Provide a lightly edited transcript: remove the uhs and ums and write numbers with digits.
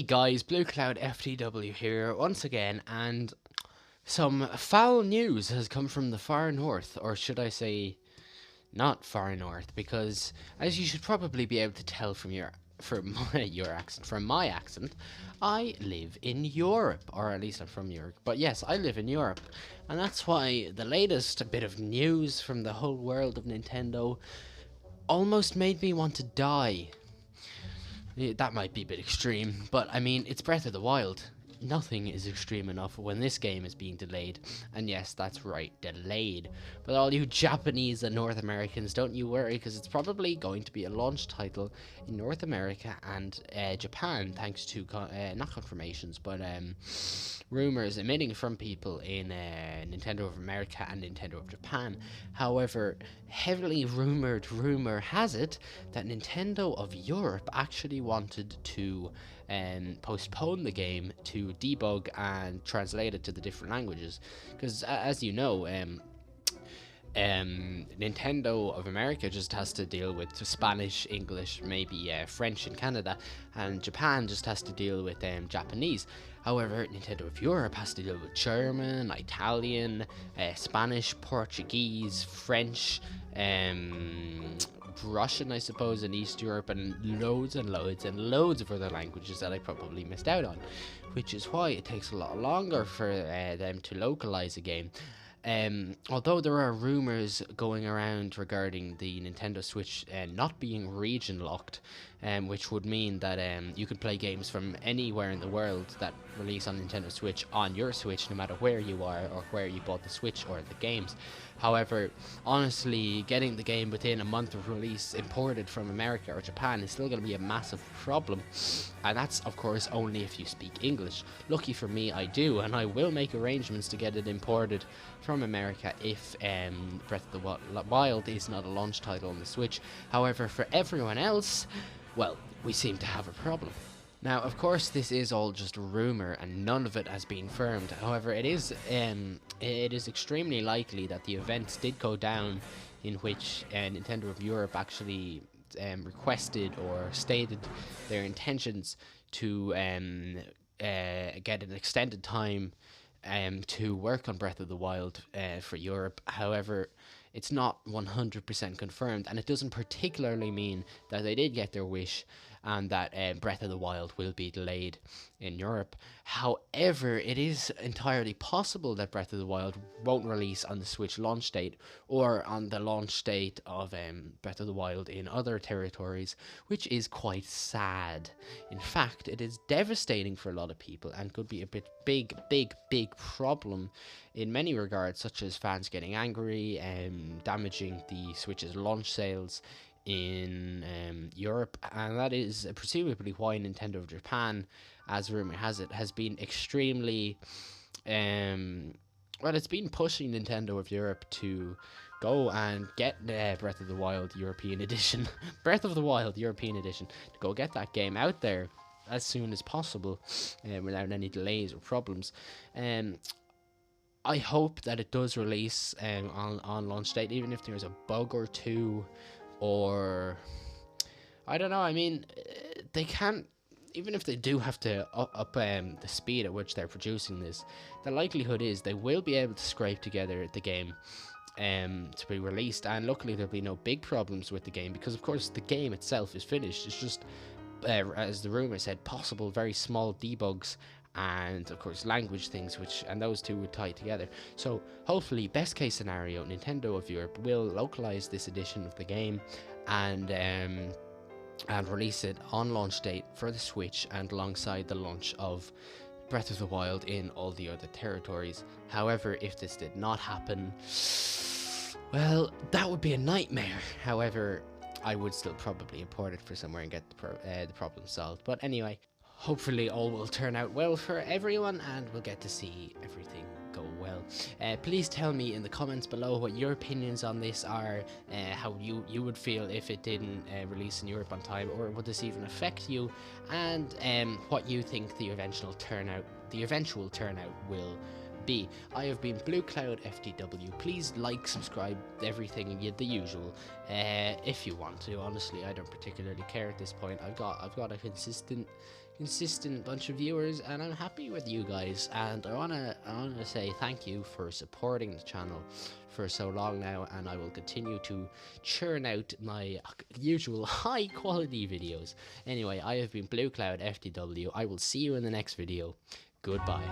guys, Blue Cloud FTW here once again, and some foul news has come from the far north, or should I say, not far north, because as you should probably be able to tell from my accent, I live in Europe, or at least I'm from Europe. But yes, I live in Europe, and that's why the latest bit of news from the whole world of Nintendo almost made me want to die. That might be a bit extreme, but I mean, it's Breath of the Wild. Nothing is extreme enough when this game is being delayed. And yes, that's right, delayed. But all you Japanese and North Americans, don't you worry, because it's probably going to be a launch title in North America and Japan, thanks to, not confirmations, but rumors emitting from people in Nintendo of America and Nintendo of Japan. However, heavily rumored rumor has it that Nintendo of Europe actually wanted to postpone the game to debug and translate it to the different languages, because as you know, Nintendo of America just has to deal with Spanish, English, maybe French in Canada, and Japan just has to deal with Japanese. However, Nintendo of Europe has to deal with German, Italian, Spanish, Portuguese, French, Russian, I suppose, in East Europe, and loads and loads and loads of other languages that I probably missed out on, which is why it takes a lot longer for them to localize a game. Although there are rumors going around regarding the Nintendo Switch not being region locked, which would mean that you could play games from anywhere in the world that release on Nintendo Switch on your Switch, no matter where you are or where you bought the Switch or the games. However, honestly, getting the game within a month of release imported from America or Japan is still going to be a massive problem, and that's of course only if you speak English. Lucky for me, I do, and I will make arrangements to get it imported from America if Breath of the Wild is not a launch title on the Switch. However, for everyone else, well, we seem to have a problem. Now, of course, this is all just rumor, and none of it has been firmed. However, it is extremely likely that the events did go down in which Nintendo of Europe actually requested or stated their intentions to get an extended time to work on Breath of the Wild for Europe. However, it's not 100% confirmed, and it doesn't particularly mean that they did get their wish and that Breath of the Wild will be delayed in Europe. However, it is entirely possible that Breath of the Wild won't release on the Switch launch date or on the launch date of Breath of the Wild in other territories, which is quite sad. In fact, it is devastating for a lot of people and could be a big problem in many regards, such as fans getting angry and damaging the Switch's launch sales in Europe, and that is presumably why Nintendo of Japan, as rumor has it, has been extremely it's been pushing Nintendo of Europe to go and get Breath of the Wild European Edition Breath of the Wild European Edition, to go get that game out there as soon as possible without any delays or problems. I hope that it does release on launch date, even if there's a bug or two, or I don't know. I mean, they can't, even if they do have to up the speed at which they're producing this, the likelihood is they will be able to scrape together the game to be released, and luckily there'll be no big problems with the game, because of course the game itself is finished. It's just as the rumor said, possible very small debugs and of course language things, and those two would tie together. So hopefully, best case scenario, Nintendo of Europe will localize this edition of the game and release it on launch date for the Switch and alongside the launch of Breath of the Wild in all the other territories. However, if this did not happen, well, that would be a nightmare. However, I would still probably import it for somewhere and get the problem solved. But anyway, hopefully all will turn out well for everyone and we'll get to see everything go well. Please tell me in the comments below what your opinions on this are, how you would feel if it didn't release in Europe on time, or would this even affect you, and what you think the eventual turnout will B. I have been Blue Cloud FTW. Please like, subscribe, everything, the usual. If you want to. Honestly, I don't particularly care at this point. I've got a consistent bunch of viewers, and I'm happy with you guys. And I wanna say thank you for supporting the channel for so long now, and I will continue to churn out my usual high quality videos. Anyway, I have been Blue Cloud FTW. I will see you in the next video. Goodbye.